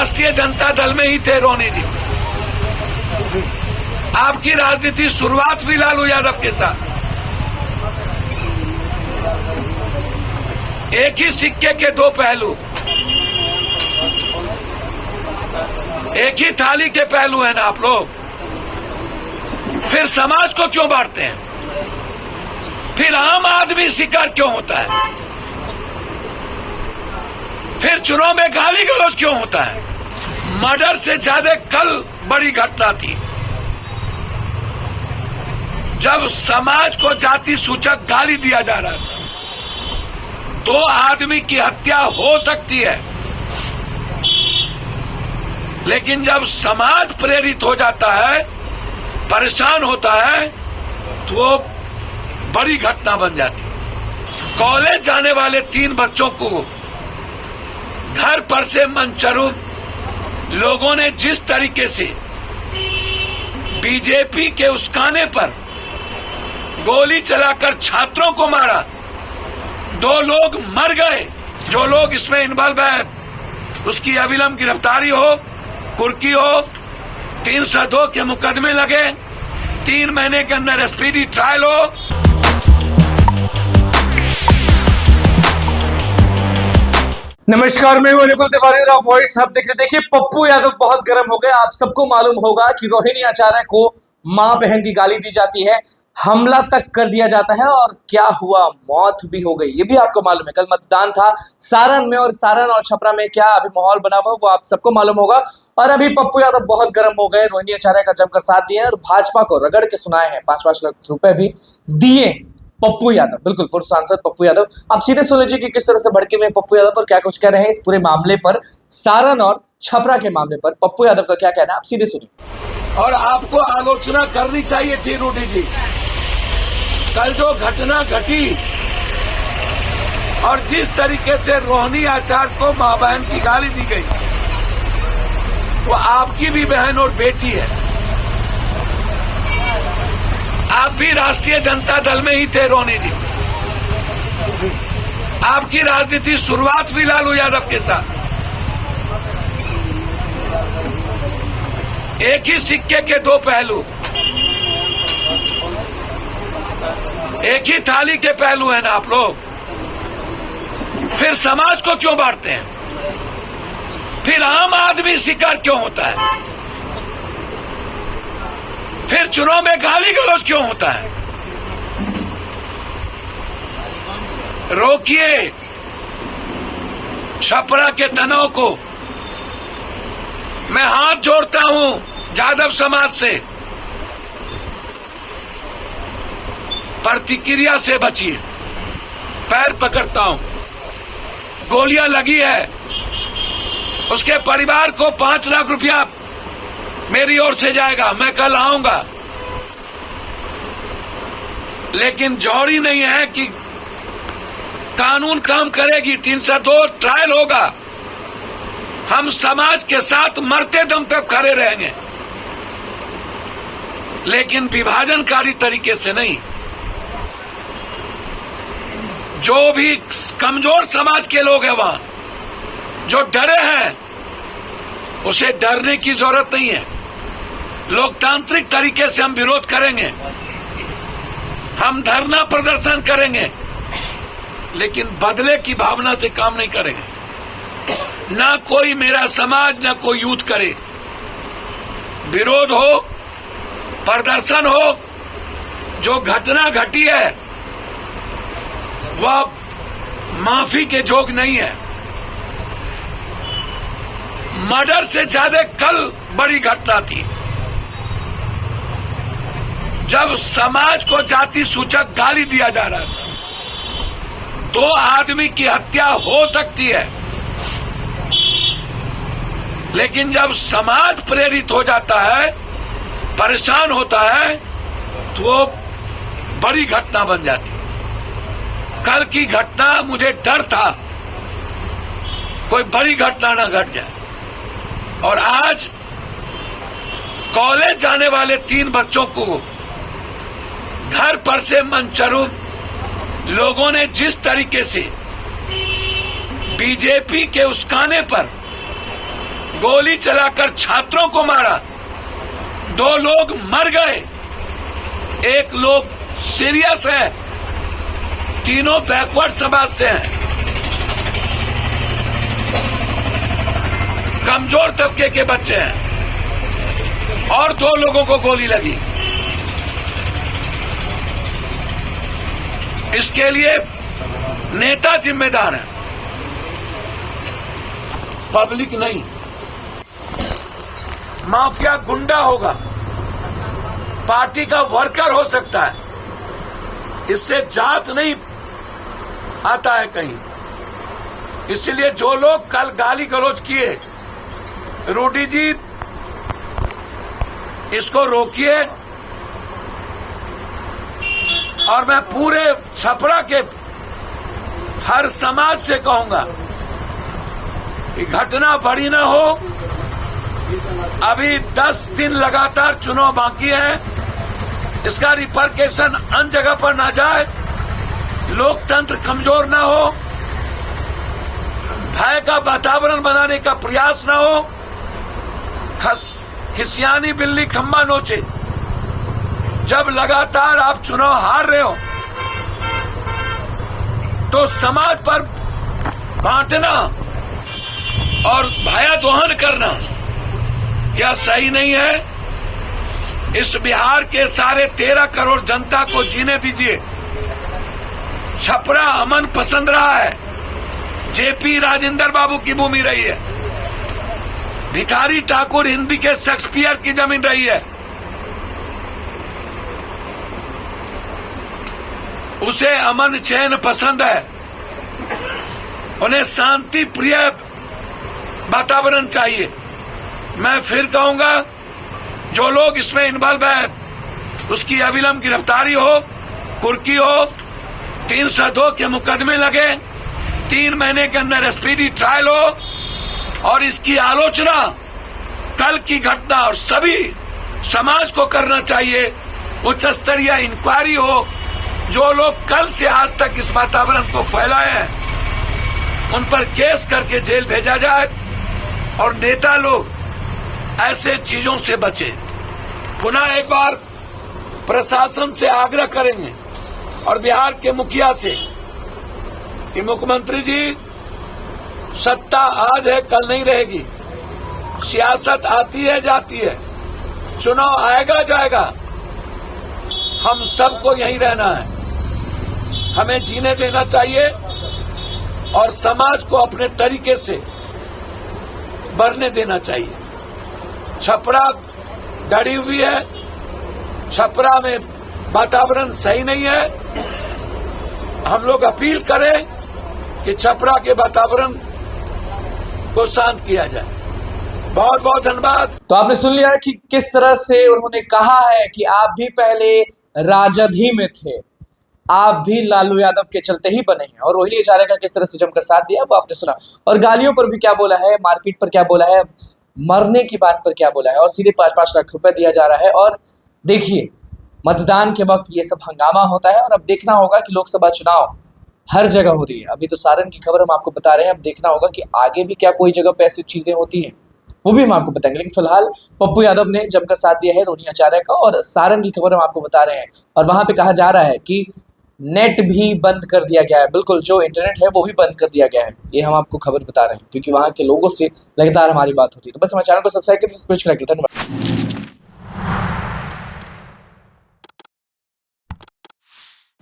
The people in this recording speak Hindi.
राष्ट्रीय जनता दल में ही थे रोनी जी। आपकी राजनीति शुरुआत भी लालू यादव के साथ। एक ही सिक्के के दो पहलू, एक ही थाली के पहलू हैं ना आप लोग। फिर समाज को क्यों बांटते हैं? फिर आम आदमी शिकार क्यों होता है? फिर चुनाव में गाली गलौज क्यों होता है? मर्डर से ज्यादा कल बड़ी घटना थी जब समाज को जाति सूचक गाली दिया जा रहा था। 2 आदमी की हत्या हो सकती है, लेकिन जब समाज प्रेरित हो जाता है, परेशान होता है, तो वो बड़ी घटना बन जाती है। कॉलेज जाने वाले 3 बच्चों को घर पर से मनचरू लोगों ने जिस तरीके से बीजेपी के उस्काने पर गोली चलाकर छात्रों को मारा, 2 लोग मर गए। जो लोग इसमें इन्वॉल्व है उसकी अविलंब गिरफ्तारी हो, कुर्की हो, 302 के मुकदमे लगे, 3 महीने के अंदर स्पीडी ट्रायल हो। नमस्कार, मैं हूं निकुल तिवारी और वॉइस आप देख रहे। देखिए, पप्पू यादव बहुत गर्म हो गए। आप सबको मालूम होगा कि रोहिणी आचार्य को मां बहन की गाली दी जाती है, हमला तक कर दिया जाता है और क्या हुआ, मौत भी हो गई, ये भी आपको मालूम है। कल मतदान था सारण में और सारण और छपरा में क्या अभी माहौल बना हुआ वो आप सबको मालूम होगा। और अभी पप्पू यादव बहुत गर्म हो गए, रोहिणी आचार्य का जमकर साथ दिए और भाजपा को रगड़ के सुनाए हैं। 5-5 लाख रुपए भी दिए पप्पू यादव, बिल्कुल पूर्व सांसद पप्पू यादव। आप सीधे सुन लीजिए कि किस तरह से भड़के हुए पप्पू यादव और क्या कुछ कह रहे हैं इस पूरे मामले पर, सारण और छपरा के मामले पर पप्पू यादव का क्या कहना है, आप सीधे सुनिए। और आपको आलोचना करनी चाहिए थी रूडी जी। कल जो घटना घटी और जिस तरीके से रोहिणी आचार्य को मां बहन की गाली दी गई, वो आपकी भी बहन और बेटी है। आप भी राष्ट्रीय जनता दल में ही थे रोनी जी। आपकी राजनीति शुरुआत भी लालू यादव के साथ। एक ही सिक्के के 2 पहलू, एक ही थाली के पहलू हैं ना आप लोग। फिर समाज को क्यों बांटते हैं? फिर आम आदमी शिकार क्यों होता है? फिर चुनाव में गाली गलौज क्यों होता है? रोकिए छपरा के तनाव को। मैं हाथ जोड़ता हूं यादव समाज से, प्रतिक्रिया से बचिए। पैर पकड़ता हूं, गोलियां लगी है, उसके परिवार को 5 लाख रुपया मेरी ओर से जाएगा। मैं कल आऊंगा, लेकिन जौहरी नहीं है कि कानून काम करेगी। 302 ट्रायल होगा, हम समाज के साथ मरते दम तक खड़े रहेंगे, लेकिन विभाजनकारी तरीके से नहीं। जो भी कमजोर समाज के लोग हैं वहां, जो डरे हैं, उसे डरने की जरूरत नहीं है। लोकतांत्रिक तरीके से हम विरोध करेंगे, हम धरना प्रदर्शन करेंगे, लेकिन बदले की भावना से काम नहीं करेंगे। ना कोई मेरा समाज, ना कोई यूथ करे। विरोध हो, प्रदर्शन हो, जो घटना घटी है वह माफी के जोग नहीं है। मर्डर से ज्यादा कल बड़ी घटना थी जब समाज को जाति सूचक गाली दिया जा रहा था। 2 आदमी की हत्या हो सकती है, लेकिन जब समाज प्रेरित हो जाता है, परेशान होता है, तो वो बड़ी घटना बन जाती है। कल की घटना मुझे डर था कोई बड़ी घटना ना घट जाए, और आज कॉलेज जाने वाले 3 बच्चों को घर पर से मनचरू लोगों ने जिस तरीके से बीजेपी के उस्काने पर गोली चलाकर छात्रों को मारा, 2 लोग मर गए, 1 लोग सीरियस है, तीनों बैकवर्ड समाज से हैं, कमजोर तबके के बच्चे हैं, और 2 लोगों को गोली लगी। इसके लिए नेता जिम्मेदार है, पब्लिक नहीं। माफिया गुंडा होगा, पार्टी का वर्कर हो सकता है, इससे जात नहीं आता है कहीं। इसलिए जो लोग कल गाली गलौज किए, रूडी जी इसको रोकिए, और मैं पूरे छपरा के हर समाज से कहूंगा कि घटना बड़ी ना हो। अभी 10 दिन लगातार चुनाव बाकी है, इसका रिपरकेशन अन्य जगह पर ना जाए, लोकतंत्र कमजोर ना हो, भय का वातावरण बनाने का प्रयास ना हो, खिसियानी बिल्ली खंबा नोचे। जब लगातार आप चुनाव हार रहे हो तो समाज पर बांटना और भयादोहन करना यह सही नहीं है। इस बिहार के सारे 13 करोड़ जनता को जीने दीजिए। छपरा अमन पसंद रहा है, जेपी राजेंद्र बाबू की भूमि रही है, भिखारी ठाकुर हिंदी के शेक्सपियर की जमीन रही है। उसे अमन चैन पसंद है, उन्हें शांति प्रिय वातावरण चाहिए। मैं फिर कहूंगा, जो लोग इसमें इन्वॉल्व है उसकी अविलंब गिरफ्तारी हो, कुर्की हो, 302 के मुकदमे लगे, 3 महीने के अंदर स्पीडी ट्रायल हो, और इसकी आलोचना कल की घटना और सभी समाज को करना चाहिए। उच्च स्तरीय इंक्वायरी हो, जो लोग कल से आज तक इस वातावरण को फैलाए हैं उन पर केस करके जेल भेजा जाए, और नेता लोग ऐसे चीजों से बचे। पुनः एक बार प्रशासन से आग्रह करेंगे और बिहार के मुखिया से कि मुख्यमंत्री जी, सत्ता आज है कल नहीं रहेगी, सियासत आती है जाती है, चुनाव आएगा जाएगा, हम सबको यहीं रहना है, हमें जीने देना चाहिए और समाज को अपने तरीके से बढ़ने देना चाहिए। छपरा डरी हुई है, छपरा में वातावरण सही नहीं है। हम लोग अपील करें कि छपरा के वातावरण को शांत किया जाए। बहुत बहुत धन्यवाद। तो आपने सुन लिया कि किस तरह से उन्होंने कहा है कि आप भी पहले राजद ही में थे, आप भी लालू यादव के चलते ही बने हैं, और रोहिणी आचार्य का किस तरह से जमकर साथ दिया वो आपने सुना। और गालियों पर भी क्या बोला है, मारपीट पर क्या बोला है, मरने की बात पर क्या बोला है, और सीधे 5-5 लाख रुपए दिया जा रहा है। और देखिए, मतदान के वक्त ये सब हंगामा होता है, और अब देखना होगा कि लोकसभा चुनाव हर जगह हो रही है। अभी तो सारण की खबर हम आपको बता रहे हैं, अब देखना होगा कि आगे भी क्या कोई जगह पे ऐसी चीजें होती हैं, वो भी हम आपको बताएंगे। लेकिन फिलहाल पप्पू यादव ने जमकर साथ दिया है रोहिणी आचार्य का, और सारण की खबर हम आपको बता रहे हैं। और वहां पे कहा जा रहा है कि नेट भी बंद कर दिया गया है, बिल्कुल जो इंटरनेट है वो भी बंद कर दिया गया है। ये हम आपको खबर बता रहे हैं क्योंकि वहां के लोगों से लगातार हमारी बात होती है। तो बस हमारे चैनल को सब्सक्राइब करके धन्यवाद।